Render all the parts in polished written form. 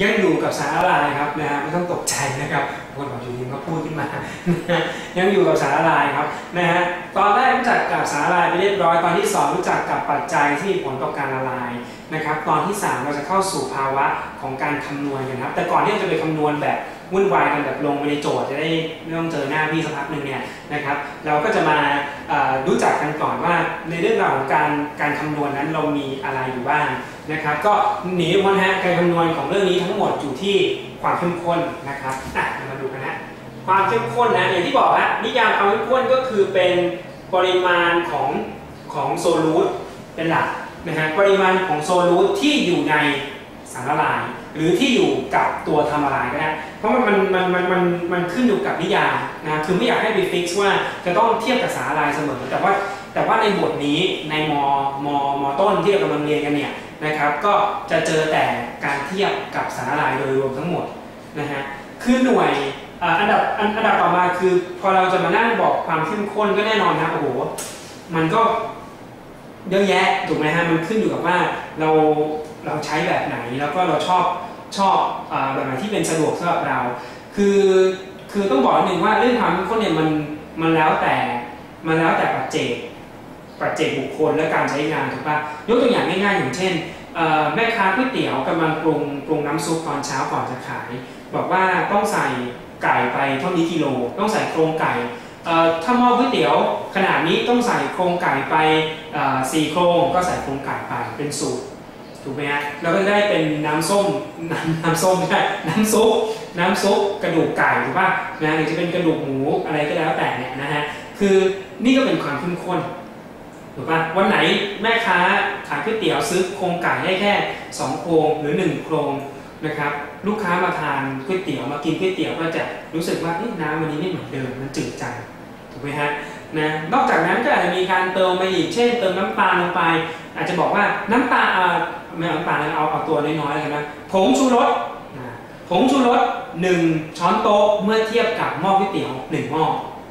ยังอยู่กับสาหร่ายครับนะฮะไม่ต้องตกใจนะครับคนบอกอยู่ดีก็พูดขึ้นมายังอยู่กับสาหร่ายครับนะฮะตอนแรกรู้จักกับสาหร่ายไปเรียบร้อยตอนที่2รู้จักกับปัจจัยที่มีผลต่อการละลายนะครับตอนที่3เราจะเข้าสู่ภาวะของการคำนวณกันครับแต่ก่อนที่เราจะไปคำนวณแบบวุ่นวายกันแบบลงไปในโจทย์จะได้ไม่ต้องเจอหน้าพี่สักพักหนึ่งเนี่ยนะครับเราก็จะมารู้จักกันก่อนว่าในเรื่องราวของการคำนวณนั้นเรามีอะไรอยู่บ้างนะครับก็หนีพ้นฮะการคำนวณของเรื่องนี้ทั้งหมดอยู่ที่ความเข้มข้นนะครับมาดูกันนะความเข้มข้นนะอย่างที่บอกฮะนิยามความเข้มข้นก็คือเป็นปริมาณของโซลูทเป็นหลักนะฮะปริมาณของโซลูทที่อยู่ในสารละลายหรือที่อยู่กับตัวทำละลายก็ได้เพราะมันขึ้นอยู่กับนิยามนะคือไม่อยากให้ไปฟิกซ์ว่าจะต้องเทียบกับสารละลายเสมอแต่ว่าในบทนี้ในมต้นที่เรากำลังเรียนกันเนี่ยนะครับก็จะเจอแต่การเทียบกับสารละลายโดยรวมทั้งหมดนะฮะคือหน่วยอันดับต่อมาคือพอเราจะมานั่งบอกความเข้มข้นก็แน่นอนนะโอ้โหมันก็เยอะแยะถูกไหมฮะมันขึ้นอยู่กับว่าเราใช้แบบไหนแล้วก็เราชอบแบบไหนที่เป็นสะดวกสำหรับเราคือต้องบอกนิดนึงว่าเรื่องความเข้มข้นเนี่ยมันแล้วแต่ปัจเจกบุคคลและการใช้งานถูกป่ะยกตัวอย่างง่ายๆอย่างเช่นแม่ค้าก๋วยเตี๋ยวกำลังปรุงน้ำซุปตอนเช้าก่อนจะขายบอกว่าต้องใส่ไก่ไปเท่านี้กิโลต้องใส่โครงไก่ถ้าหม้อก๋วยเตี๋ยวขนาดนี้ต้องใส่โครงไก่ไป4 โครงก็ใส่โครงไก่ไปเป็นสูตรถูกไหมฮะแล้วก็ได้เป็นน้ำส้มไม่ใช่น้ำซุปกระดูกไก่ถูกป่ะนะหรือจะเป็นกระดูกหมูอะไรก็แล้วแต่เนี่ยนะฮะคือนี่ก็เป็นความเข้มข้นถูกป่ะวันไหนแม่ค้าขายก๋วยเตี๋ยวซื้อโครงไก่ได้แค่2 โครงหรือ1 โครงนะครับลูกค้ามาทานก๋วยเตี๋ยวมากินก๋วยเตี๋ยวก็จะรู้สึกว่าน้ำวันนี้ไม่เหมือนเดิมมันจืดจังถูกไหมฮะนะนอกจากนั้นก็อาจจะมีการเติมมาอีกเช่นเติมน้ำตาลลงไปอาจจะบอกว่าน้ำตาลไม่เอาน้ำตาลเอาตัวน้อยๆเลยนะผงชูรส1 ช้อนโต๊ะเมื่อเทียบกับหม้อก๋วยเตี๋ยว1 หม้อ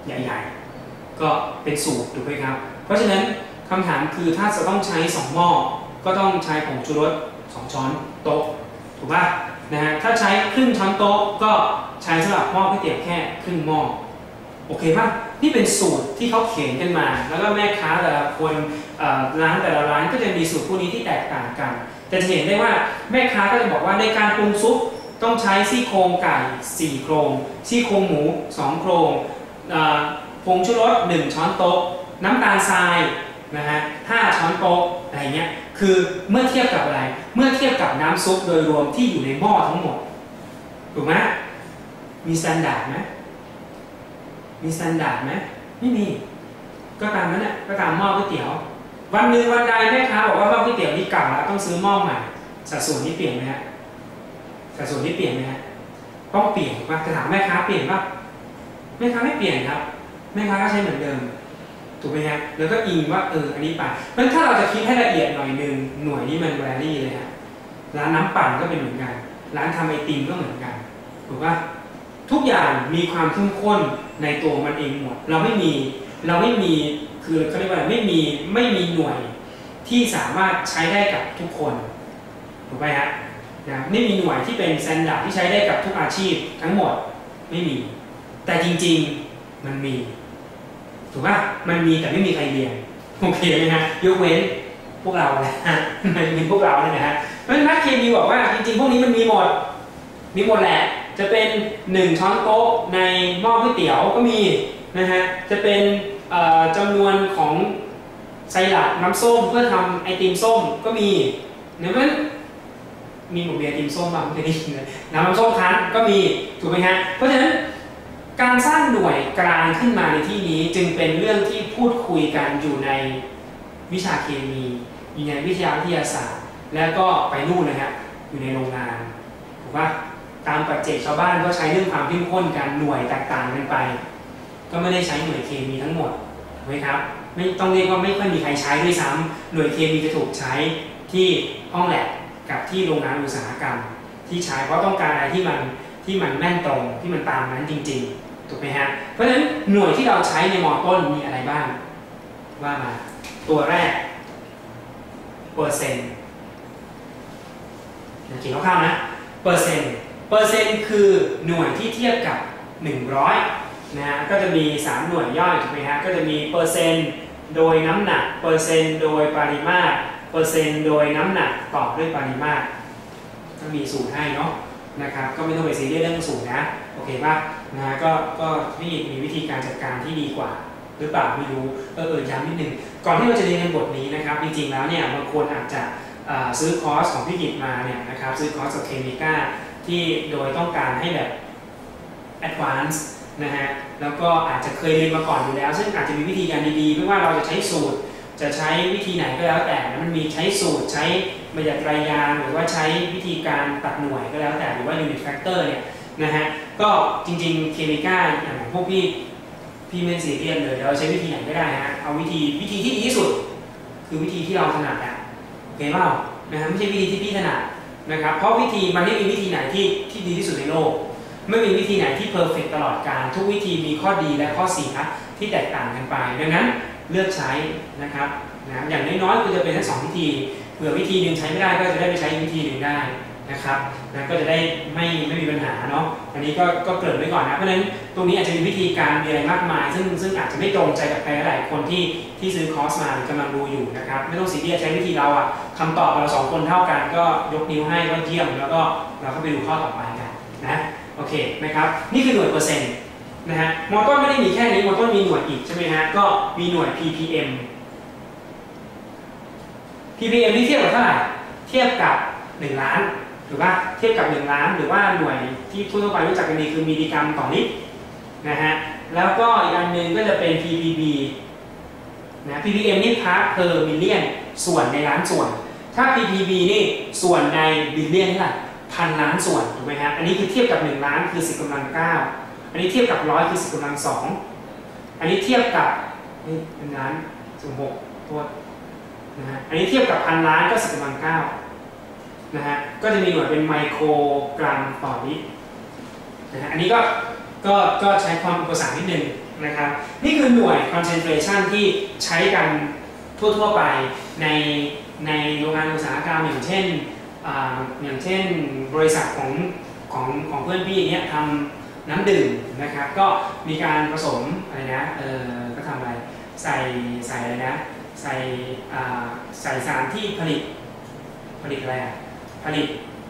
ใหญ่ๆก็เป็นสูตรถูกไหมครับเพราะฉะนั้นคำถามคือถ้าจะต้องใช้2 หม้อก็ต้องใช้ผงชูรส2 ช้อนโต๊ะถูกป่ะนะฮะถ้าใช้ครึ่งช้อนโต๊ะก็ใช้สำหรับหม้อก๋วยเตี๋ยวแค่ครึ่งหม้อโอเคป่ะนี่เป็นสูตรที่เขาเขียนกันมาแล้วก็แม่ค้าแต่ละคนร้านแต่ละร้านก็จะมีสูตรพวกนี้ที่แตกต่างกันแต่จะเห็นได้ว่าแม่ค้าก็จะบอกว่าในการปรุงซุปต้องใช้ซี่โครงไก่4 โครงซี่โครงหมู2 โครงผงชูรส1 ช้อนโต๊ะน้ำตาลทรายนะฮะ5 ช้อนโต๊ะอะไรเงี้ยคือเมื่อเทียบกับอะไรเมื่อเทียบกับน้ำซุปโดยรวมที่อยู่ในหม้อทั้งหมดถูกไหมมีสแตนดาร์ดไหมไม่มีก็ตามนั้นแหละก็ตามหม้อก๋วยเตี๋ยววันหนึ่งวันใดแม่ค้าบอกว่าหม้อก๋วยเตี๋ยวนี้เก่าแล้วต้องซื้อหม้อใหม่สัดส่วนนี้เปลี่ยนไหมฮะต้องเปลี่ยนถูกป่ะจะถามแม่ค้าเปลี่ยนป่ะแม่ค้าไม่เปลี่ยนครับแม่ค้าก็ใช้เหมือนเดิมถูกไหมฮะแล้วก็อิงว่าอันนี้ไปเพราะถ้าเราจะคิดให้ละเอียดหน่อยนึงหน่วยนี้มันแวรี่เลยฮะร้านน้ำปั่นก็เป็นเหมือนกันร้านทำไอติมก็เหมือนกันถูกป่ะทุกอย่างมีความเข้มข้นในตัวมันเองหมดเราไม่มีคือเขาเรียกว่าอะไรไม่มีหน่วยที่สามารถใช้ได้กับทุกคนถูกไหมฮะนะไม่มีหน่วยที่เป็นสแตนดาร์ดที่ใช้ได้กับทุกอาชีพทั้งหมดไม่มีแต่จริงๆมันมีถูกป่ะมันมีแต่ไม่มีใครเรียนโอเคไหมฮะยกเว้นพวกเราแหละมันมีพวกเราเนี่ยนะฮะเพราะฉะนั้นนักเคมีบอกว่าจริงๆพวกนี้มันมีหมดแหละจะเป็น1 ช้อนโต๊ะในหม้อก๋วยเตี๋ยวก็มีนะฮะจะเป็นจำนวนของไซรัปน้ำส้มเพื่อทำไอติมส้มก็มีนะเพราะฉะนั้นมีหมดเบียร์ไอติมส้มบ้างไม่ได้กินเลยน้ำส้มคั้นก็มีถูกไหมฮะเพราะฉะนั้นการสร้างหน่วยกลางขึ้นมาในที่นี้จึงเป็นเรื่องที่พูดคุยกันอยู่ในวิชาเคมีอยู่ในวิทยาศาสตร์แล้วก็ไปนู่นนะครับอยู่ในโรงงานถูกป่ะตามปัจเจกชาวบ้านก็ใช้เรื่องความเข้มข้นกันหน่วยแตกต่างกันไปก็ไม่ได้ใช้หน่วยเคมีทั้งหมดถูกไหมครับไม่ต้องเรียกว่าไม่ค่อยมีใครใช้ด้วยซ้ำหน่วยเคมีจะถูกใช้ที่ห้องแลบกับที่โรงงานอุตสาหกรรมที่ใช้เพราะต้องการอะไรที่มันแม่นตรงที่มันตามนั้นจริงๆถูกไหมฮะเพราะฉะนั้นหน่วยที่เราใช้ในม.ต้นมีอะไรบ้างว่ามาตัวแรกเปอร์เซ็นต์เขียนคร่าวๆนะ เปอร์เซ็นต์คือหน่วยที่เทียบกับ100นะฮะก็จะมี3หน่วยย่อยถูกไหมฮะก็จะมีเปอร์เซ็นต์โดยน้ำหนักเปอร์เซ็นต์โดยปริมาตรเปอร์เซ็นต์โดยน้ำหนักต่อด้วยปริมาตรก็มีสูตรให้เนาะนะครับก็ไม่ต้องไปซีเรียสเรื่องสูตรนะโอเคป่ะนะก็มีวิธีการจัดการที่ดีกว่าหรือเปล่าไม่รู้ย้ำนิดนึงก่อนที่เราจะเรียนบทนี้นะครับจริงๆแล้วเนี่ยบางคนอาจจะซื้อคอร์สของพี่กิตมาเนี่ยนะครับซื้อคอร์สกับเคมีก้าที่โดยต้องการให้แบบ advance นะฮะแล้วก็อาจจะเคยเรียนมาก่อนอยู่แล้วซึ่งอาจจะมีวิธีการดีๆไม่ว่าเราจะใช้สูตรจะใช้วิธีไหนก็แล้วแต่มันมีใช้สูตรใช้บัญญัติรายยางหรือว่าใช้วิธีการตัดหน่วยก็แล้วแต่หรือว่า unit factor เนี่ยนะฮะก็จริงๆเคมีก้าอย่างพวกพี่ไม่ซีเรียสเลยเราใช้วิธีไหนก็ได้ฮะเอาวิธีที่ดีที่สุดคือวิธีที่เราถนัดอ่ะโอเคเปล่านะฮะไม่ใช่วิธีที่พี่ถนัดนะครับเพราะวิธีมันไม่มีวิธีไหนที่ดีที่สุดในโลกไม่มีวิธีไหนที่เพอร์เฟกต์ตลอดกาลทุกวิธีมีข้อดีและข้อเสียที่แตกต่างกันไปดังนั้นเลือกใช้นะครับนะอย่างน้อยๆคุณจะเป็นทั้ง2วิธีเผื่อวิธีหนึ่งใช้ไม่ได้ก็จะได้ไปใช้วิธีหนึ่งได้นะครับนะก็จะได้ไม่มีปัญหาเนาะอันนี้ก็เกริ่นไว้ก่อนนะเพราะฉะนั้นตรงนี้อาจจะมีวิธีการมีอะไรมากมายซึ่งอาจจะไม่ตรงใจกับใครหลายคนที่ซื้อคอร์สมาหรือกำลังดูอยู่นะครับไม่ต้องซีเรียสใช้วิธีเราอะคำตอบเรา2คนเท่ากันก็ยกนิ้วให้ก็เยี่ยมแล้วก็เราก็ไปดูข้อต่อไปกันนะโอเคนะครับนี่คือหน่วยเปอร์เซ็นต์นะฮะมอต้นไม่ได้มีแค่นี้มอต้นมีหน่วยอีกใช่ไหมฮะก็มีหน่วย ppm นี่เทียบกับเท่าไหร่เทียบกับ1 ล้านหรือว่าเทียบกับ1 ล้านหรือว่าหน่วยที่ทั่วไปรู้จักกันดีคือมิลลิกรัมต่อลิตรนะฮะแล้วก็อีกอันหนึ่งก็จะเป็น ppb นะ ppm นี่ part per million ส่วนในล้านส่วนถ้า ppb นี่ส่วนในบิลเลียนเท่าไหร่พันล้านส่วนถูกไหมฮะอันนี้คือเทียบกับ1 ล้านคือ10 กำลัง 9อันนี้เทียบกับ100คือ10 กำลัง 2อันนี้เทียบกับ1 ล้าน16ตัวนะฮะอันนี้เทียบกับพันล้านก็10 กำลัง 9นะฮะก็จะมีหน่วยเป็นไมโครกรัมต่อลิตรนะฮะอันนี้ก็ใช้ความอุปสรรคนิดนึงนะครับนี่คือหน่วย concentration ที่ใช้กันทั่วไปในโรงงานอุตสาหกรรมอย่างเช่นบริษัทของเพื่อนพี่เนี่ยทำน้ำดื่มนะครับก็มีการผสมอะไรนะก็ทำอะไรใส่อะไรนะใส่สารที่ผลิตอะไรอ่ะผลิต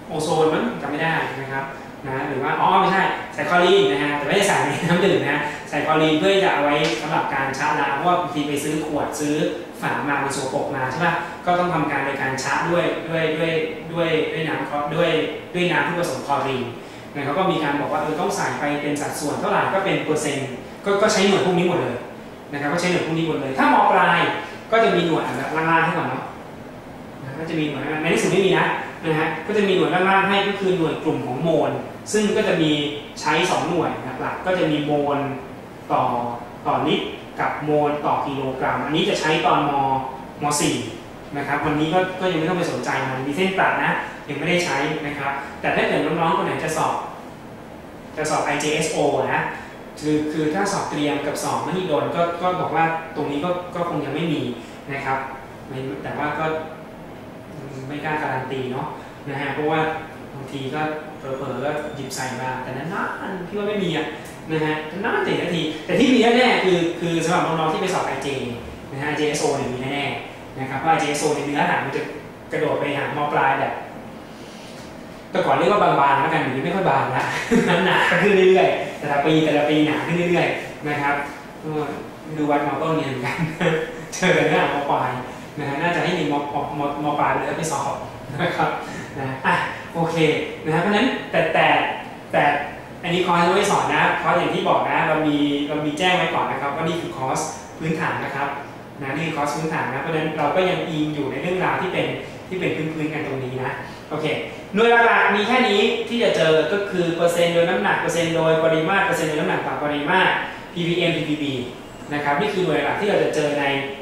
โอโซนมั้งจำไม่ได้นะครับนะหรือว่าไม่ใช่ใส่คลอรีนนะฮะแต่ไม่ได้ใส่ในน้ำดื่มนะใส่คลอรีนเพื่อจะเอาไว้สำหรับการชะล้างเพราะว่าบางทีไปซื้อขวดซื้อฝามาเป็นโสโครกมาใช่ป่ะก็ต้องทำการในการชะด้วยน้ำด้วยน้ำที่ผสมคลอรีนนะครับก็มีการบอกว่าต้องใส่ไปเป็นสัดส่วนเท่าไหร่ก็เป็นเปอร์เซ็นต์ก็ใช้หน่วยพวกนี้หมดเลยนะครับก็ใช้หน่วยพวกนี้หมดเลยถ้าม.ปลายก็จะมีหน่วยแบบล่างๆให้ก่อนเนาะก็จะมีหน่วยในที่สุดไม่มีนะฮะก็จะมีหน่วยล่างๆให้ก็คือหน่วยกลุ่มของโมลซึ่งก็จะมีใช้2หน่วยหลักๆก็จะมีโมลต่อลิตรกับโมลต่อกิโลกรัมอันนี้จะใช้ตอนม.4 นะครับวันนี้ก็ยังไม่ต้องไปสนใจมันมีเส้นตัดนะยังไม่ได้ใช้นะครับแต่ถ้าเกิดน้องๆคนไหนจะสอบ IJSO นะคือถ้าสอบเตรียมกับสอบมหิดลก็บอกว่าตรงนี้ก็คงยังไม่มีนะครับแต่ว่าก็ไม่กล้าการันตีเนาะนะฮะเพราะว่าบางทีก็เผลอๆก็หยิบใส่มาแต่นั้นพี่ว่าไม่มีนะฮะน่าจะทีแต่ที่มีแน่ๆคือสำหรับน้องๆที่ไปสอบ IJ นะฮะ IJSO เนี่ยมีแน่ๆนะครับเพราะ IJSO ในเนื้อหามันจะกระโดดไปหาม.ปลายแบบแต่ก่อนเรียกว่าบางๆแล้วกันอย่างนี้ไม่ค่อยบางนะหนาขึ้นเรื่อยๆแต่ละปีหนาขึ้นเรื่อยๆนะครับดูวัดม.ต้นเนี่ยเหมือนกันเจอกันเนื้อหาม.ปลายนะฮะน่าจะให้มีม.ปลายเลยไปสอบนะครับนะโอเคนะเพราะฉะนั้นแต่อันนี้คอร์สไม่สอนนะคอร์สอย่างที่บอกนะเรามีแจ้งไว้ก่อนนะครับว่านี่คือคอร์สพื้นฐานนะครับนะนี่คือคอร์สพื้นฐานนะเพราะฉะนั้นเราก็ยังอิงอยู่ในเรื่องราวที่เป็นพื้นกันตรงนี้นะโอเคหน่วยหลักๆมีแค่นี้ที่จะเจอก็คือเปอร์เซ็นต์โดยน้ำหนักเปอร์เซ็นต์โดยปริมาตรเปอร์เซ็นต์โดยน้ำหนักต่อปริมาตร ppm ppb นะครับนี่คือหน่วยหลักที่เราจะเจอ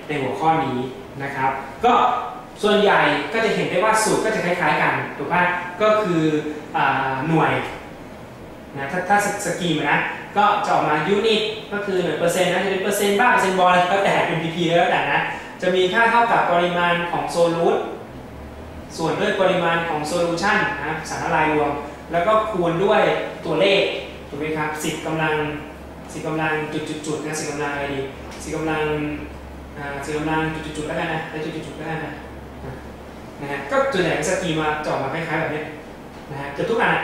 ในหัวข้อนี้นะครับก็ส่วนใหญ่ก็จะเห็นได้ว่าสูตรก็จะคล้ายๆกันถูกป่ะก็คือหน่วยนะถ้าสกีมนะก็จะออกมายูนิตก็คือหน่วยเปอร์เซ็นต์นะจะเป็นเปอร์เซ็นต์บ้างเปอร์เซ็นต์บอลก็แต่เป็น pp แล้วแต่นะจะมีค่าเท่ากับปริมาณของโซลูตส่วนด้วยปริมาณของโซลูชันนะสารละลายรวม แล้วก็คูณด้วยตัวเลขถูกไหมครับ10 กำลังจุดๆนะ10 กำลังอะไรดี10 กำลัง10 กำลังจุดๆแล้วกันนะได้จุดๆแล้วกันนะฮะก็ตัวไหนสกีมาจอดมาคล้ายๆแบบนี้นะฮะเกือบทุกอัน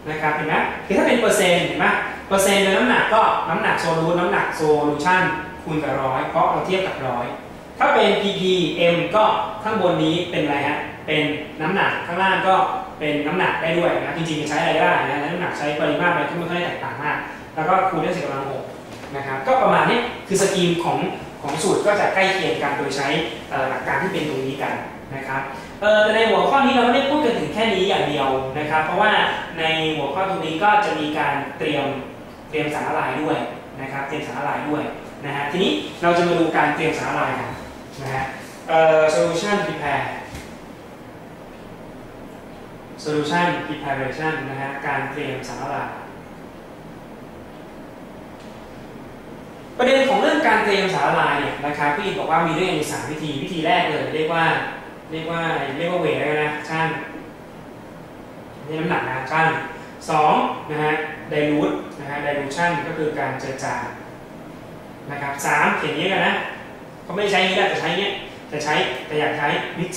นะครับเห็นไหมคือถ้าเป็นเปอร์เซ็นต์เห็นไหมเปอร์เซ็นต์ในน้ำหนักก็น้ำหนักโซลูทน้ำหนักโซลูชันคูณกับ100เพราะเราเทียบกับ100ถ้าเป็น ppm ก็ข้างบนนี้เป็นอะไรฮะเป็นน้ำหนักข้างล่างก็เป็นน้ำหนักได้ด้วยนะจริงๆจะใช้อะไรก็ได้นะน้ำหนักใช้ปริมาตรอะไรก็ไม่ค่อยแตกต่างมากแล้วก็คูณด้วย10 กำลัง 6นะครับก็ประมาณนี้คือสกีมของสูตรก็จะใกล้เคียงกันโดยใช้หลักการที่เป็นตรงนี้กันนะครับแต่ในหัวข้อนี้เราไม่ได้พูดกันถึงแค่นี้อย่างเดียวนะครับเพราะว่าในหัวข้อตรงนี้ก็จะมีการเตรียมสารละลายด้วยนะครับเตรียมสารละลายด้วยนะฮะทีนี้เราจะมาดูการเตรียมสารละลายกันนะฮะsolution preparation นะฮะการเตรียมสารละลายประเด็นของเรื่องการเตรียมสารละลายเนี่ยนะครับพี่บอกว่ามีด้วยกันอยู่3 วิธีแรกเลยเรียกว่าเวทนะช่างนี่น้ำหนักนะช่าง2นะฮะdilute นะฮะ dilution ก็คือการเจือจางนะครับ3เขียนนี้กันนะเขาไม่ใช้นี้แต่ใช้เนี้ยแต่อยากใช้ mix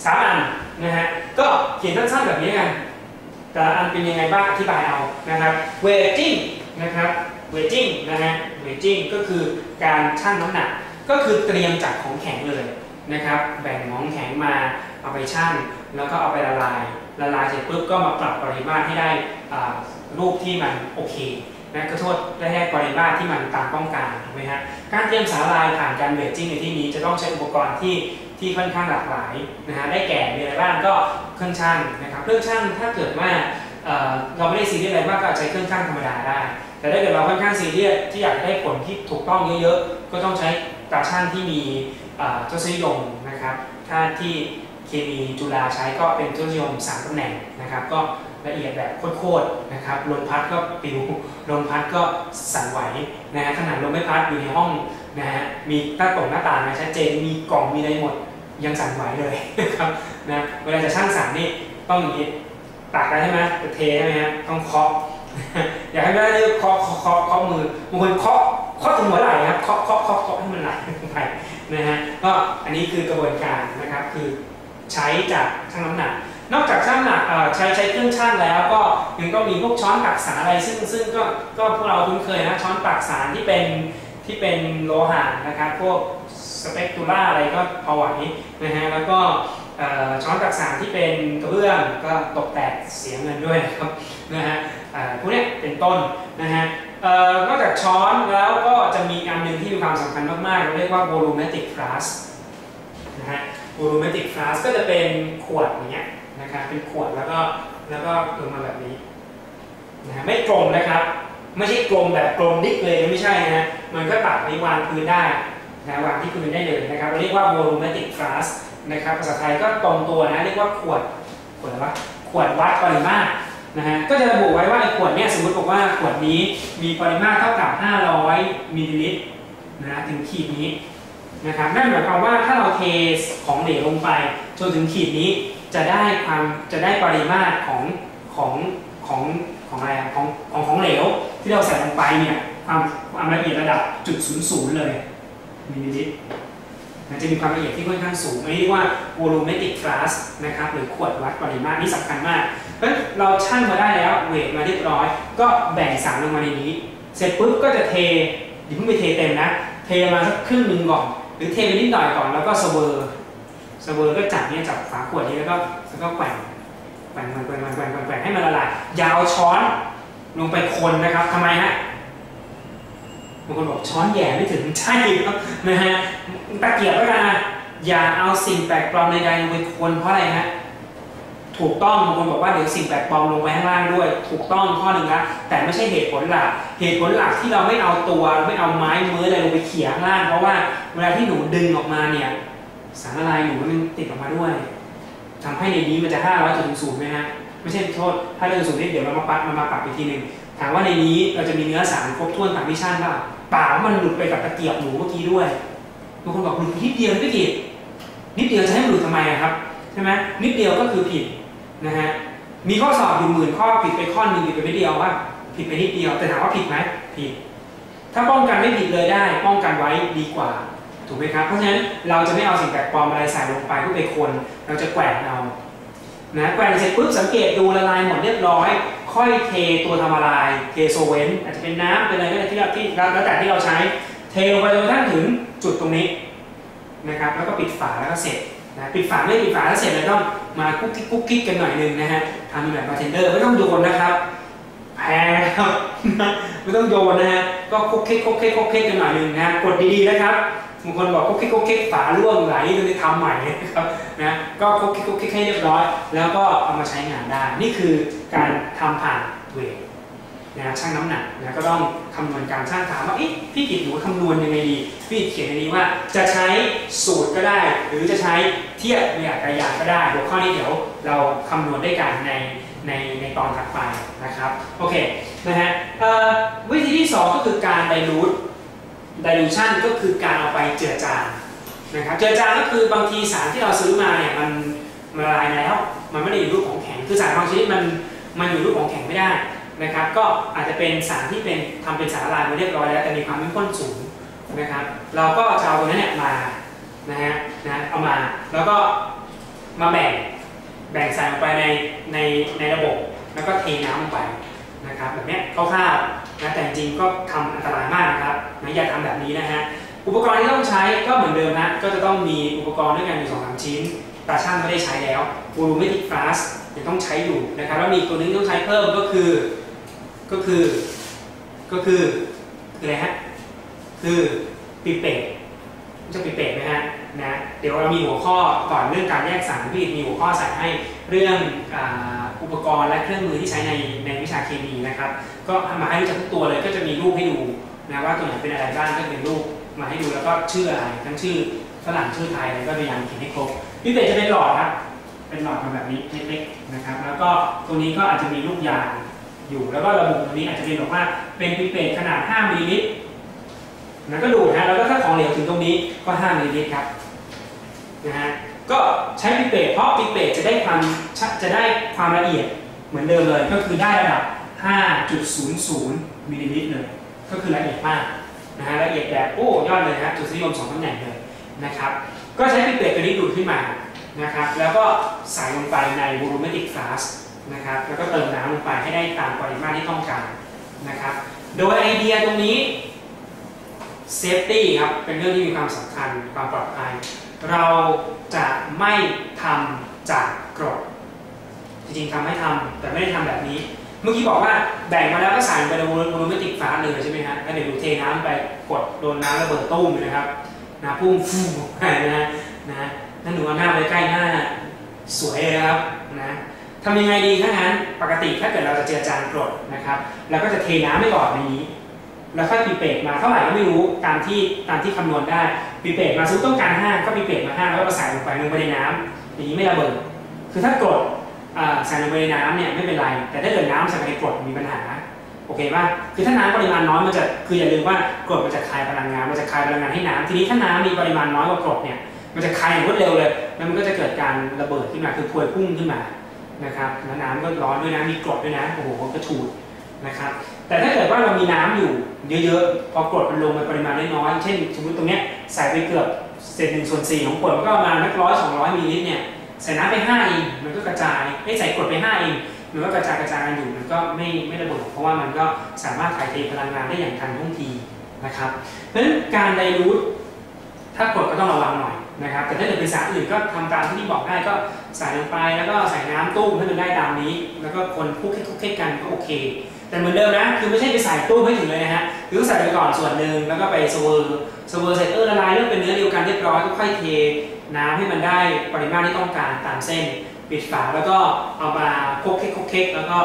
3 อันนะฮะก็เขียนสั้นๆแบบนี้กันแต่อันเป็นยังไงบ้างอธิบายเอานะครับ weighting นะครับweighting นะฮะ weighting ก็คือการชั่งน้ำหนักก็คือเตรียมจากของแข็งเลยนะครับแบ่งของแข็งมาเอาไปชั่งแล้วก็เอาไปละลายเสร็จปุ๊บก็มาปรับปริมาตรให้ได้รูปที่มันโอเคนะก็โทษได้ปริมาตรที่มันตามต้องการถูกไหมฮะการเตรียมสารละลายผ่านการเวทจิ้งในที่นี้จะต้องใช้อุปกรณ์ที่ค่อนข้างหลากหลายนะฮะได้แก่มีอะไรบ้างก็เครื่องชั่งนะครับเครื่องชั่งถ้าเกิดว่าเราไม่ได้ซีเรียสอะไรมากก็ใช้เครื่องชั่งธรรมดาได้แต่ถ้าเกิดเราค่อนข้างซีเรียสที่อยากได้ผลที่ถูกต้องเยอะๆก็ต้องใช้ตาชั่งที่มีทศนิยมนะครับถ้าที่เคมีจุฬาใช้ก็เป็นทศนิยม3 ตำแหน่งนะครับก็ละเอียดแบบโคตรๆนะครับลมพัดก็ปิวลมพัดก็สั่นไหวนะฮะขนาดลมไม่พัดอยู่ในห้องนะฮะมีหน้าต่างชัดเจนมีกล่องมีอะไรหมดยังสั่นไหวเลยนะครับนะเวลาจะชั่งสั่นนี่ต้องอย่างนี้ตักได้ใช่ไหมจะเทใช่ไหมฮะต้องเคาะอยากให้แม่เรียกเคาะมือบางคนเคาะถึงหัวไหล่ครับเคาะให้มันไหลไปนะฮะก็อันนี้คือกระบวนการนะครับคือใช้จากชั่งน้ำหนักนอกจากชั่งน้ำหนักใช้เครื่องชั่งแล้วก็ยังต้องมีพวกช้อนตักสารอะไรซึ่งก็พวกเราคุ้นเคยนะช้อนตักสารที่เป็นโลหะนะครับพวกสเปกตูล่าอะไรก็พอไหวนะฮะแล้วก็ช้อนตักสารที่เป็นกระเบื้องก็ตกแตกเสียเงินด้วยนะครับนะฮะพวกนี้เป็นต้นนะฮะนอกจากช้อนแล้วก็จะมีอันหนึ่งที่มีความสำคัญมากๆเราเรียกว่า volumetric flask นะฮะ volumetric flask ก็จะเป็นขวดอย่างเงี้ยนะครับเป็นขวดแล้วก็ลงมาแบบนี้นะฮะไม่กลมนะครับไม่ใช่กลมแบบกลมดิ๊กเลยไม่ใช่นะฮะมันก็ตัดไปวางพื้นได้นะวางที่พื้นได้เลยนะครับเราเรียกว่า volumetric flask นะครับภาษาไทยก็ตรงตัวนะเรียกว่าขวดอะไรวะขวดวัดปริมาตรนะฮะก็จะระบุไว้ว่าไอ้ขวดเนี้ยสมมติบอกว่าขวดนี้มีปริมาตรเท่ากับ500 มิลลิลิตรนะถึงขีดนี้นะครับนั่นหมายความว่าถ้าเราเทของเหลวลงไปจนถึงขีดนี้จะได้ปริมาตรของอะไรของเหลวที่เราใส่ลงไปเนี่ยความละเอียดระดับ0.00เลยมิลลิลิตรมันจะมีความละเอียดที่ค่อนข้างสูงเรียกว่า volumetric flask นะครับหรือขวดวัดปริมาตรนี่สำคัญมากเพราะเราชั่งมาได้แล้วเวทมาเรียบร้อยก็แบ่งสารลงมาในนี้เสร็จปุ๊บก็จะเทอย่าเพิ่งไปเทเต็มนะเทมาสักครึ่งนึงก่อนหรือเทไปนิดหน่อยก่อนแล้วก็เสเวอร์ก็จับฝาขวดนี้แล้วก็แกว่งให้มันละลายอย่าเอาช้อนลงไปคนนะครับทำไมฮะบางคนบอกช้อนแย่ไม่ถึงใช่ครับนะฮะตะเกียบแล้วกันนะอย่าเอาสิ่งแปลกปลอมใดๆลงไปคนเพราะอะไรฮะถูกต้องบางคนบอกว่าเดี๋ยวสิ่งแปลกปลอมลงไปข้างล่างด้วยถูกต้องข้อหนึ่งนะแต่ไม่ใช่เหตุผลหลักที่เราไม่เอาไม่เอาไม้มืออะไรลงไปเขี่ยข้างล่างเพราะว่าเวลาที่หนูดึงออกมาเนี่ยสารละลายหนูมันติดออกมาด้วยทำให้ในนี้มันจะ500.0ไหมฮะไม่ใช่โทษถ้าเรื่องสูงนิดเดี๋ยวเรามาปรับอีกทีหนึ่งถามว่าในนี้เราจะมีเนื้อสารครบถ้วนตามมิชชั่นเปล่ามันหลุดไปกับตะเกียบหนูเมื่อกี้ด้วยบางคนบอกหลุดนิดเดียวไม่ผิดนิดเดียวจะให้มันหลุดทำไมครับใช่ไหมนิดเดียวก็คือผิดนะฮะ มีข้อสอบอยู่10,000 ข้อผิดไปข้อนึงผิดไปนิดเดียวว่าผิดไปนิดเดียวแต่ถามว่าผิดไหมผิดถ้าป้องกันไม่ผิดเลยได้ป้องกันไว้ดีกว่าถูกไหมครับเพราะฉะนั้นเราจะไม่เอาสิ่งแปลกปลอมอะไรใส่ลงไปเพื่อไปคนเราจะแกว่งเอานะแกว่งเสร็จปุ๊บสังเกตดูละลายหมดเรียบร้อยค่อยเทตัวทำละลายเทโซเวนอาจจะเป็นน้ำเป็นอะไรก็ได้ที่แล้วแต่ที่เราใช้เทลงไปจนกระทั่งถึงจุดตรงนี้นะครับแล้วก็ปิดฝาแล้วก็เสร็จนะปิดฝาไม่ปิดฝาแล้วเสร็จเลยต้องมากุ๊กกิ๊กกันหน่อยนึงนะฮะทำแบบบาร์เทนเดอร์ไม่ต้องโยนนะครับแพงนะครับไม่ต้องโยนนะฮะก็คุกเค้กกันหน่อยนึงนะกดดีๆนะครับบางคนบอกคุกเค้กฝาร่วงไหลเลยทำใหม่นะครับนะก็คุกเค้กให้เรียบร้อยแล้วก็เอามาใช้งานได้นี่คือการทำผ่านเวทนะชั่งน้ำหนักนะก็ต้องคำนวณการชั่งถามว่าพี่กิตหนูคำนวณยังไงดีพี่เขียนในนี้ว่าจะใช้สูตรก็ได้หรือจะใช้เทียบแบบกระยาก็ได้หัวข้อนี้เดี๋ยวเราคำนวณด้วยกันในตอนถัดไปนะครับโอเคนะฮะวิธีที่2ก็คือการdilution ก็คือการเอาไปเจือจางนะครับเจือจางก็คือบางทีสารที่เราซื้อมาเนี่ยมันละลายแล้วมันไม่ได้อยู่รูปของแข็งคือสารบางชนิดมันอยู่รูปของแข็งไม่ได้นะครับก็อาจจะเป็นสารที่ทำเป็นสารละลายมาเรียบร้อยแล้วแต่มีความเข้มข้นสูงนะครับเราก็จะเอาตรงนั้นเนี่ยมานะเอามาแล้วก็มาแบ่งใส่ลงไปในระบบแล้วก็เทน้ำลงไปนะครับแบบนี้คร่าวๆนะแต่จริงก็ทำอันตรายมากนะครับนะอย่าทำแบบนี้นะฮะอุปกรณ์ที่ต้องใช้ก็เหมือนเดิมนะก็จะต้องมีอุปกรณ์ด้วยกันอยู่ 2-3 ชิ้นตาช่างไม่ได้ใช้แล้วบูรูเมติกฟลาสยังต้องใช้อยู่นะครับแล้วมีตัวนึงที่ต้องใช้เพิ่มก็คืออะไรฮะคือปิเปตจะปิเปตไหมฮะนะเดี๋ยวเรามีหัวข้อก่อนเรื่องการแยกสารพิษมีหัวข้อใส่ให้เรื่องอุปกรณ์และเครื่องมือที่ใช้ในวิชาเคมีนะครับก็มาให้รู้จักทุกตัวเลยก็จะมีรูปให้ดูนะว่าตัวไหนเป็นอะไรบ้างก็เป็นรูปมาให้ดูแล้วก็ชื่ออะไรทั้งชื่อฝรั่งชื่อไทยอะไรก็พยายามเขียนให้ครบพิเปตจะเป็นหลอดครับเป็นหลอดมาแบบนี้เล็กๆนะครับแล้วก็ตัวนี้ก็อาจจะมีลูกยางอยู่แล้วก็ระบุตรงนี้อาจจะเป็นบอกว่าเป็นพิเปตขนาด5 มิลลิลิตรนะก็ดูนะแล้วก็ถ้าของเหลวถึงตรงนี้ก็5 มิลลิลิตรครับนะฮะก็ใช้พิเปตเพราะพิเปตจะได้ความละเอียดเหมือนเดิมเลยก็คือได้ระดับ 5.00 มิลลิลิตรเลยก็คือละเอียดมากนะฮะละเอียดแบบโอ้ยอดเลยฮะจุดนิยม2 ตำแหน่งเลยนะครับก็ใช้พิเปตตัวนี้ดูดขึ้นมานะครับแล้วก็ใส่ลงไปในบูรูเมติกฟลาสนะครับแล้วก็เติมน้ำลงไปให้ได้ตามปริมาตรที่ต้องการนะครับโดยไอเดียตรงนี้เซฟตี้ครับเป็นเรื่องที่มีความสำคัญความปลอดภัยเราจะไม่ทำจากกรดจริงๆทำให้ทำแต่ไม่ได้ทำแบบนี้เมื่อกี้บอกว่าแบ่งมาแล้วก็ใส่ไปในบูรูเมติกฟลาสเลยใช่ไหมฮะแล้วเดี๋ยวดูเทน้ำไปกดโดนน้ำระเบิดตุ้มนะครับน้ำพุ่งฟูไปนะนั่นหนูเอาหน้าไปใกล้หน้าสวยเลยครับนะทำยังไงดีถ้างั้นปกติถ้าเกิดเราจะเจือจางกรดนะครับเราก็จะเทน้ำไม่ก่อนในนี้แล้วค่อยปิเปตมาเท่าไหร่ก็ไม่รู้ตามที่คำนวณได้ปิเปตมาซื้อต้องการ5ก็ปิเปตมา5แล้วก็ใส่ลงไปในน้ำอย่างนี้ไม่ระเบิดคือถ้ากรดใส่ลงไปในน้ำเนี่ยไม่เป็นไรแต่ถ้าเกิดน้ำใส่ไปในกรดมีปัญหาโอเคป่ะคือถ้าน้ำปริมาณน้อยมันจะคืออย่าลืมว่ากรดมันจะคายพลังงานให้น้ำทีนี้ถ้าน้ำมีปริมาณน้อยกว่ากรดเนี่ยมันจะคายอย่างรวดเร็วเลยแล้วมันก็จะเกิดการระเบิดขึ้นมาคือพวยพุ่งขึ้นมานะครับน้ำก็ร้อนด้วยนะมีกรดด้วยนะโอ้โหกระฉูดนะครับแต่ถ้าเกิดว่าเรามีน้ำอยู่เยอะๆพอกรดมันลงในปริมาณน้อยๆเช่นสมมติตรงเนี้ยใส่ไปเกือบ1/4ของขวดมันก็ประมาณ100-200 มิลลิลิตรเนี่ยใส่น้ำไป5 เองมันก็กระจายไม่ใส่กรดไป5 เองมันก็กระจายกันอยู่มันก็ไม่ระเบิดเพราะว่ามันก็สามารถถ่ายเทพลังงานได้อย่างทันท่วงทีนะครับเพราะฉะนั้นการไดลูทถ้ากรดก็ต้องระวังหน่อยนะครับแต่ถ้าเกิดเป็นสารอื่นก็ทำตามที่บอกได้ก็ใส่ลงไปแล้วก็ใส่น้ำตุ้มให้มันได้ตามนี้แล้วก็คนคุกเค้กกันก็โอเคแต่เหมือนเดิมนะคือไม่ใช่ไปใส่ตู้ไม่ถึงเลยนะฮะคือใส่ไปก่อนส่วนหนึ่งแล้วก็ไปสเวอร์เสร็จละลายเริ่มเป็นเนื้อเดียวกันเรียบร้อยก็ค่อยเทน้ำให้มันได้ปริมาณที่ต้องการตามเส้นปิดฝาแล้วก็เอามาคุกเค้กแล้วก็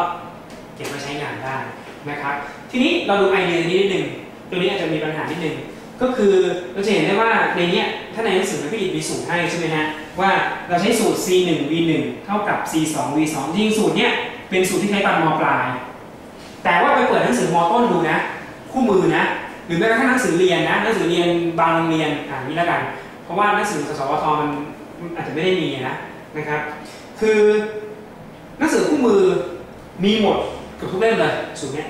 เก็บไว้ใช้งานได้นะครับทีนี้เราดูไอเดียนี้นิดนึงตัวนี้อาจจะมีปัญหานิดนึงก็คือเราจะเห็นได้ว่าในนี้ถ้าในหนังสือพี่ดิบมีสูตรให้ใช่ไหมฮะว่าเราใช้สูตร C1V1 เท่ากับ C2V2 จริงสูตรเนี้ยเป็นสูตรที่ใช้ตอนม.ปลายแต่ว่าไปเปิดหนังสือม.ต้นดูนะคู่มือนะหรือแม้กระทั่งหนังสือเรียนนะหนังสือเรียนบางโรงเรียนนี้แล้วกันเพราะว่าหนังสือสวทมันอาจจะไม่ได้มีนะครับคือ หนังสือคู่มือมีหมดกับทุกเล่มเลยสูตรนี้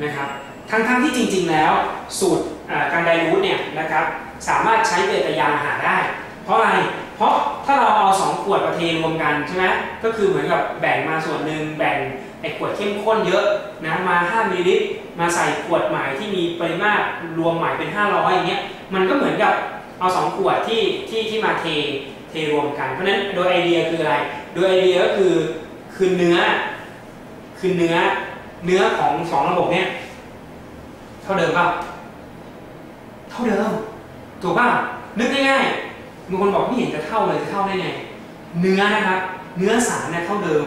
นะครับทั้งที่จริงๆแล้วสูตรการไดรูทเนี่ยนะครับสามารถใช้เป็นตัวยาหาได้เพราะอะไรเพราะถ้าเราเอา2ขวดมาเทรวมกันใช่ไหมก็คือเหมือนกับแบ่งมาส่วนหนึ่งแบ่งไอ้ขวดเข้มข้นเยอะนะมา5 มิลลิลิตรมาใส่ขวดใหม่ที่มีปริมาตรรวมใหม่เป็น500อย่างเงี้ยมันก็เหมือนกับเอา2ขวดที่มาเทรวมกันเพราะฉะนั้นโดยไอเดียคืออะไรโดยไอเดียก็คือเนื้อของ2ระบบเนี้ยเท่าเดิมป่ะเท่าเดิมถูกป่ะนึกง่ายๆบางคนบอกไม่เห็นจะเท่าเลยจะเท่าได้ไงเนื้อนะครับเนื้อสารเนี่ยเท่าเดิม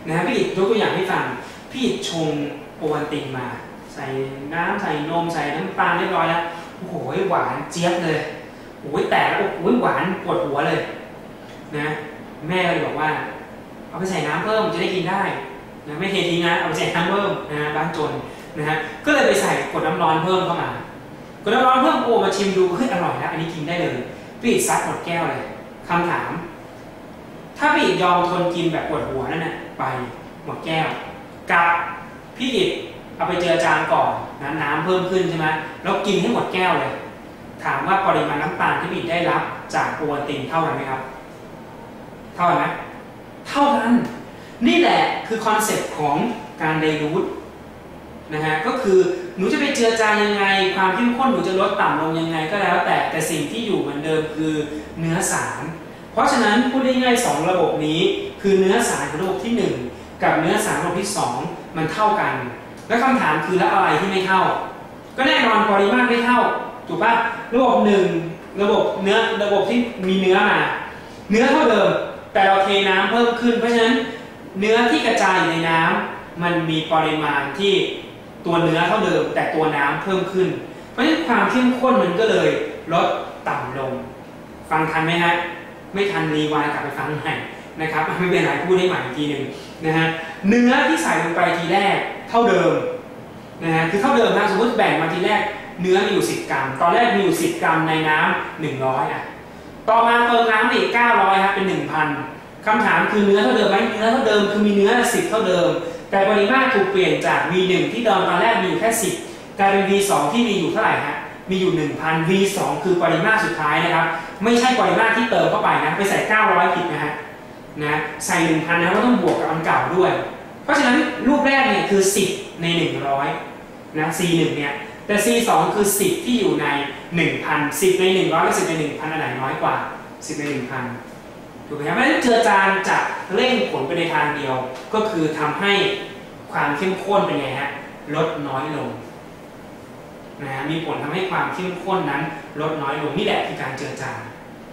นะพี่ยกตัวอย่างให้ฟังพี่ชงโอวัลตินมาใส่น้ำใส่นมใส่น้ำตาลเรียบร้อยแล้วโอ้โหหวานเจี๊ยบเลยโอ้ยแต่แล้วโอ้ยหวานปวดหัวเลยนะแม่ก็เลยบอกว่าเอาไปใส่น้ำเพิ่มจะได้กินได้นะไม่เททิ้งนะเอาไปใส่น้ำเพิ่มนะบ้านจนนะฮะก็เลยไปใส่กดน้ำร้อนเพิ่มเข้ามากดน้ำร้อนเพิ่มโอ้มาชิมดูเฮ้ยอร่อยนะอันนี้กินได้เลยพี่ซัดหมดแก้วเลยคำถามถ้าพี่ยอมทนกินแบบปวดหัวนั่นน่ะไปหมดแก้วกับพี่อิดเอาไปเจือจางก่อนนะน้ำเพิ่มขึ้นใช่ไหมแล้วกินให้หมดแก้วเลยถามว่าปริมาณน้ำตาลที่พี่อิดได้รับจากโอวัลตินเท่ากันไหมครับเท่ากันไหมเท่ากันนี่แหละคือคอนเซ็ปต์ของการไดรูทนะฮะก็คือหนูจะไปเจือจางยังไงความเข้มข้นหนูจะลดต่ำลงยังไงก็แล้วแต่สิ่งที่อยู่เหมือนเดิมคือเนื้อสารเพราะฉะนั้นพูดได้ง่าย2ระบบนี้คือเนื้อสารของระบบที่1กับเนื้อสารระบบที่2มันเท่ากันและคำถามคือแล้วอะไรที่ไม่เท่าก็แน่นอนปริมาตรไม่เท่าถูกป่ะระบบ1ระบบที่มีเนื้อมาเนื้อเท่าเดิมแต่เราเทน้ำเพิ่มขึ้นเพราะฉะนั้นเนื้อที่กระจายอยู่ในน้ำมันมีปริมาณที่ตัวเนื้อเท่าเดิมแต่ตัวน้ำเพิ่มขึ้นเพราะฉะนั้นความเข้มข้นมันก็เลยลดต่ำลงฟังทันไหมฮะไม่ทันรีวายกลับไปฟังใหม่นะครับไม่เป็นไรพูดให้ใหม่อีกทีหนึ่งนะฮะเนื้อที่ใส่ลงไปทีแรกเท่าเดิมนะฮะคือเท่าเดิมนะสมมติแบ่งมาทีแรกเนื้อมีอยู่10 กรัมตอนแรกมีอยู่10 กรัมในน้ำ100อ่ะต่อมาเติมน้ำอีก900ครับเป็น 1,000 คำถามคือเนื้อเท่าเดิมไหมเนื้อเท่าเดิมคือมีเนื้อ10เท่าเดิมแต่ปริมาตรถูกเปลี่ยนจาก V1 ที่ตอนแรกมีอยู่แค่10กลายเป็น V2 ที่มีอยู่เท่าไหร่ฮะมีอยู่ 1,000 V2 คือปริมาตรสุดท้ายนะครับไม่ใช่ปริมาตรที่เติมเข้าไปนะไปใส่900ผิดนะฮะนะใส่ 1,000 นะก็ต้องบวกกับอันเก่าด้วยเพราะฉะนั้นรูปแรกเนี่ยคือ10ใน100นะ C1 เนี่ยแต่ C2 คือ10ที่อยู่ใน 1,000 10ใน100กับ10ใน 1,000 อันไหนน้อยกว่า10ใน 1,000ถูกไหมครับเพราะฉะนั้นเจือจางจะเร่งผลไปในทางเดียวก็คือทำให้ความเข้มข้นเป็นไงฮะลดน้อยลงนะฮะมีผลทำให้ความเข้มข้นนั้นลดน้อยลงนี่แหละคือการเจือจาง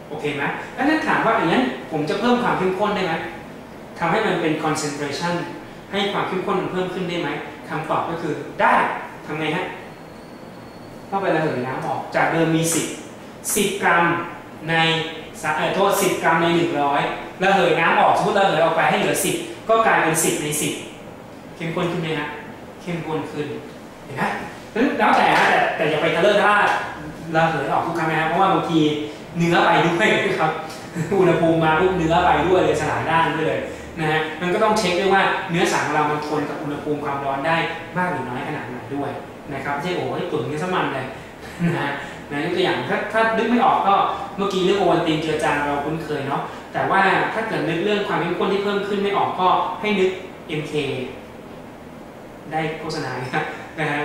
โอเคไหมแล้วนั่นถามว่าอย่างนั้นผมจะเพิ่มความเข้มข้นได้ไหมทำให้มันเป็น concentration ให้ความเข้มข้นมันเพิ่มขึ้นได้ไหมคำตอบก็คือได้ทำไงฮะเข้าไประเหยน้ำออกจากเดิมมี10 กรัมในโทษ10 กรัมใน100ระเหยน้ำออกสมมติระเหยออกไปให้เหลือ10ก็กลายเป็น10ใน10เข้มข้นขึ้นไหมฮะเข้มข้นขึ้นเห็นไหมแล้วแต่อย่าไปทะเลาะถ้าระเหยออกทุกครั้งนะครับเพราะว่าบางทีเนื้อไปด้วยครับอุณหภูมิมาปุ๊บเนื้อไปด้วยเลยสลายด้านด้วยเลยนะฮะมันก็ต้องเช็คด้วยว่าเนื้อสารของเรามันทนกับอุณหภูมิความร้อนได้มากหรือน้อยขนาดไหนด้วยนะครับไม่ใช่โอ้ยตุ๋นกันซะมันเลยนะฮะยกตัวอย่างถ้านึกไม่ออกก็เมื่อกี้เรื่องโอวัลตินเจือจางเราคุ้นเคยเนาะแต่ว่าถ้าเกิดนึกเรื่องความเข้มข้นที่เพิ่มขึ้นไม่ออกก็ให้นึก MK ได้โฆษณานะฮะ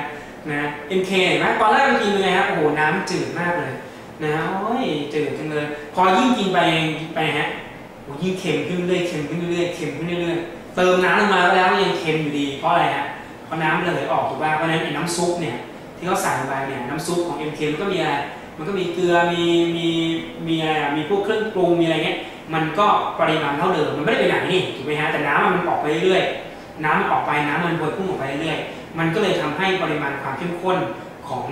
MK เห็นไหมตอนแรกเรากินยังไงครับโอ้โหน้ำจืดมากเลยนะโอ้ยจืดจังเลยพอยิ่งกินไปฮะโอ้ยิ่งเค็มขึ้นเรื่อยเค็มขึ้นเรื่อยเค็มขึ้นเรื่อยเติมน้ำลงมาแล้วยังเค็มอยู่ดีเพราะอะไรฮะเพราะน้ำระเหยออกถูกป่ะเพราะฉะนั้นไอ้น้ำซุปเนี่ยที่เขาใส่ลงไปเนี่ยน้ำซุปของ MK มันก็มีอะไรมันก็มีเกลือมีอะไรมีพวกเครื่องปรุงมีอะไรเงี้ยมันก็ปริมาณเท่าเดิมมันไม่ได้ไปไหนนี่ถูกไหมฮะแต่น้ำมันออกไปเรื่อยน้ำมันออกไปน้ำมันพวยพุ่งออกไปเรื่อยมันก็เลยทำให้ปริมาณความเข้มข้นของ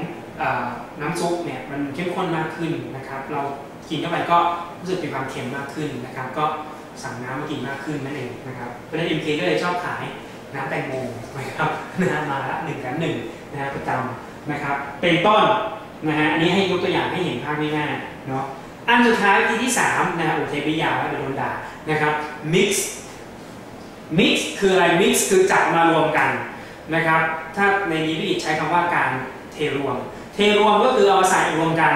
น้ำซุปเนี่ยมันเข้มข้นมากขึ้นนะครับเรากินเข้าไปก็รู้สึกมีความเค็มมากขึ้นนะครับก็สั่งน้ำมากินมากขึ้นนั่นเองนะครับเพราะฉะนั้น MK ก็เลยชอบขายน้ำแตงโมนะครับมาละ1 แถม 1นะฮะประจำนะครับเป็นต้นนะฮะอันนี้ให้ยกตัวอย่างให้เห็นภาพง่ายๆเนาะอันสุดท้ายที่3นะฮะโอเคไม่ยาวแล้วเดี๋ยวโดนด่านะครับ mix mix คืออะไร mix คือจับมารวมกันนะครับถ้าในนี้พี่อิฐใช้คำว่าการเทรวมก็คือเอามาใส่รวมกัน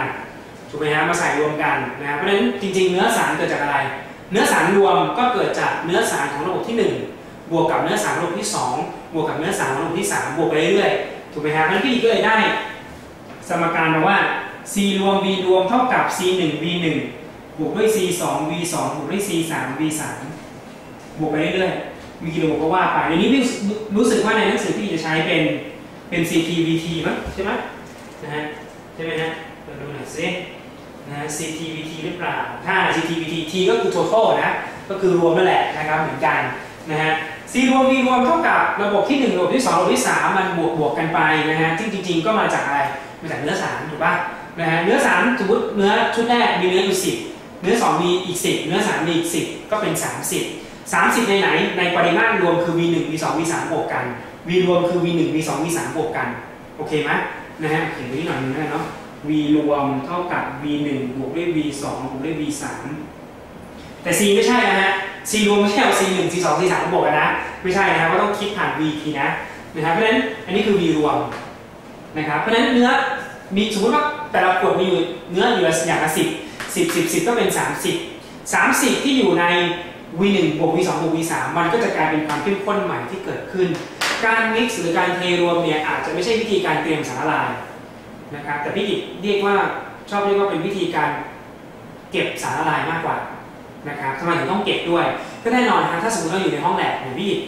ถูกไหมฮะมาใส่รวมกันนะเพราะฉะนั้นจริงๆเนื้อสารเกิดจากอะไรเนื้อสารรวมก็เกิดจากเนื้อสารของระบบที่1บวกกับเนื้อสารระบบที่2บวกกับเนื้อสารระบบที่3บวกไปเรื่อยๆถูกไหมฮะเพราะฉะนั้นพี่อิฐก็เลยได้สมการมาว่า c รวม v รวมเท่ากับ c 1 v 1บวกด้วย c 2 v 2บวกด้วย c 3 v 3บวกไปเรื่อยๆมีกิโลก็ว่าไปในนี้พี่รู้สึกว่าในหนังสือพี่จะใช้เป็น CTVT มั้งใช่ไหมนะฮะใช่ไหมฮะมาดูหน่อยสินะ CTVT หรือเปล่าถ้า CTVT T ก็คือ total นะก็คือรวมนั่นแหละนะครับเหมือนกันนะฮะ C รวม V รวมเท่ากับระบบที่1ระบบที่2ระบบที่3มันบวกกันไปนะฮะจริงๆก็มาจากอะไรมาจากเนื้อสารถูกป่ะนะฮะเนื้อสารสมมติเนื้อชุดแรกมีเนื้ออยู่10เนื้อ2มีอีก10เนื้อ3มีอีก10ก็เป็น30ในไหนในปริมาตรรวมคือ V1 V2 V3 บวกกัน V รวมคือ V1 V2 V3 บวกกันโอเคไหมนะฮะเขียนไว้นิดหน่อยนึงนะเนาะ V รวมเท่ากับ V1 บวกด้วย V2 บวกด้วย V3 แต่ C ไม่ใช่นะฮะ C รวมไม่ใช่เอา C1 C2 C3 บวกกันนะไม่ใช่นะครับก็ต้องคิดผ่าน V ทีนะครับเพราะฉะนั้นอันนี้คือ V รวมนะครับเพราะฉะนั้นเนื้อมีสมมติว่าแต่ละขวดมีอยู่เนื้ออยู่อย่างละ10ก็เป็น30ที่อยู่ใน V1 บวก V2 บวก V3 มันก็จะกลายเป็นความเข้มข้นใหม่ที่เกิดขึ้นการ mix หรือการเทรวมเนี่ยอาจจะไม่ใช่วิธีการเตรียมสารละลายนะครับแต่พี่อิฐเรียกว่าชอบเรียกว่าเป็นวิธีการเก็บสารละลายมากกว่านะครับทำไมถึงต้องเก็บด้วยก็แน่นอนนะถ้าสมมติเราอยู่ในห้องแลบเนี่ยพี่อิฐ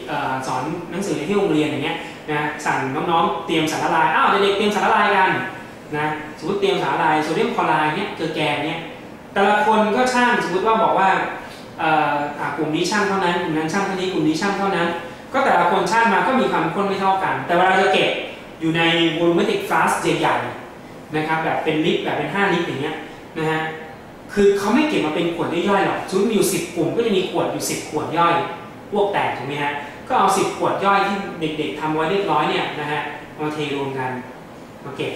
สอนหนังสือในที่โรงเรียนอย่างเงี้ยนะสั่งน้องๆเตรียมสารละลายเด็กๆเตรียมสารละลายกันนะสมมติเตรียมสารละลายโซเดียมคลอไรด์เนี่ยเกลือแกงเนี่ยแต่ละคนก็ช่างสมมติว่าบอกว่ากลุ่มนี้ช่างเท่านั้นกลุ่มนั้นช่างเท่านี้กลุ่มนี้ช่างเท่านั้นก็แต่ละคนช่างมาก็มีความข้นไม่เท่ากันแต่เวลาจะเก็บอยู่ใน volumetric flask ใหญ่ๆนะครับแบบเป็นลิตรแบบเป็น5 ลิตรอย่างเงี้ยนะฮะคือเขาไม่เก็บมาเป็นขวดย่อยๆหรอกสมมติมีอยู่10กลุ่มก็จะมีขวดอยู่10ขวดย่อยพวกแตกถูกไหมฮะก็เอา10ขวดย่อยที่เด็กๆทำไว้เรียบร้อยเนี่ยนะฮะมาเทรวมกันมาเก็บ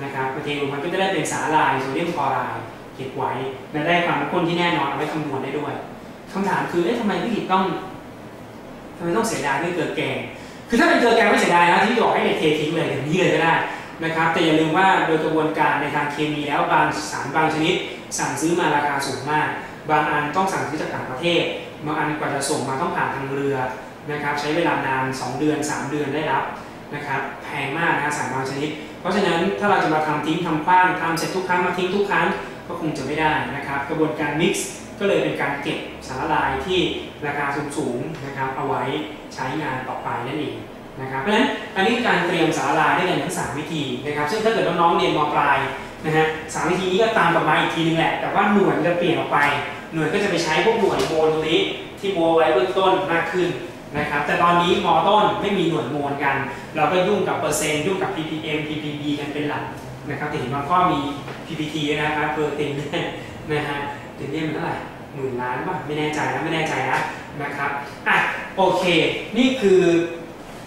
นะครับมาเทรวมมันก็จะได้เป็นสารละลายโซเดียมคลอไรด์เก็บไว้และได้ความข้นที่แน่นอนเอาไว้คำนวณได้ด้วยคำถามคือทำไมพี่อิฐต้องเสียดายด้วยเกลือแกงคือถ้าเป็นเกลือแกงไม่เสียดายนะที่บอกให้เด็กเททิ้งเลยอย่างนี้เลยก็ได้นะครับแต่อย่าลืมว่าโดยกระบวนการในทางเคมีแล้วบางสารบางชนิดสั่งซื้อมาราคาสูงมากบางอันต้องสั่งซื้อจากต่างประเทศบางอันกว่าจะส่งมาต้องผ่านทางเรือนะครับใช้เวลานาน2 เดือน 3 เดือนได้รับนะครับแพงมากนะสารบางชนิดเพราะฉะนั้นถ้าเราจะมาทำทิ้งทำขว้างทำเสร็จทุกครั้งมาทิ้งทุกครั้งก็คงจะไม่ได้นะครับกระบวนการ mix ก็เลยเป็นการเก็บสารละลายที่ราคาสูงๆนะครับเอาไว้ใช้งานต่อไปนั่นเองนะครับเพราะฉะนั้นอันนี้คือการเตรียมสารละลายได้กันทั้ง3 วิธีนะครับซึ่งถ้าเกิดน้องๆเรียนม.ปลายนะฮะ3 วิธีนี้ก็ตามกลับมาอีกทีนึงแหละแต่ว่าหน่วยจะเปลี่ยนออกไปหน่วยก็จะไปใช้พวกหน่วยโมลตรงนี้ที่โมลไว้เบื้องต้นมากขึ้นนะครับแต่ตอนนี้ม.ต้นไม่มีหน่วยโมลกันเราก็ยุ่งกับเปอร์เซ็นต์ยุ่งกับ ppm ppb กันเป็นหลักนะครับแต่เห็นบางข้อมี ppt นะครับเปอร์เซ็นต์นะฮะถึงเรียกมันเท่าไหร่10,000 ล้านป่ะไม่แน่ใจนะครับโอเคนี่คือ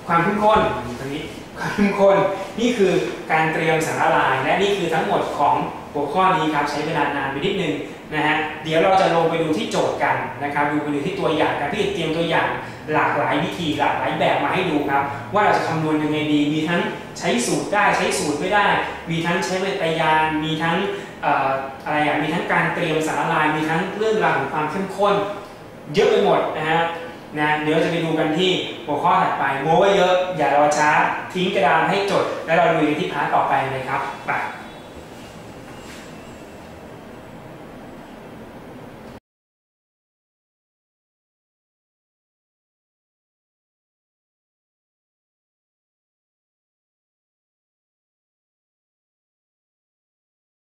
ความเข้มข้นตรงนี้ความเข้มข้นนี่คือการเตรียมสารละลายและนี่คือทั้งหมดของหัวข้อนี้ครับใช้เวลานานไปนิดนึงนะฮะเดี๋ยวเราจะลงไปดูที่โจทย์กันนะครับไปดูที่ตัวอย่างกันที่เตรียมตัวอย่างหลากหลายวิธีหลากหลายแบบมาให้ดูครับว่าเราจะคำนวณยังไงดีมีทั้งใช้สูตรได้ใช้สูตรไม่ได้มีทั้งใช้ปฏิกิริยามีทั้งมีทั้งการเตรียมสารละลายมีทั้งเรื่องราวของความเข้มข้นเยอะไปหมดนะฮะเดี๋ยวจะไปดูกันที่หัวข้อถัดไปโม้ไว้เยอะอย่ารอช้าทิ้งกระดานให้จดแล้วเราดูกันที่พาร์ทต่อไปเลยครับไป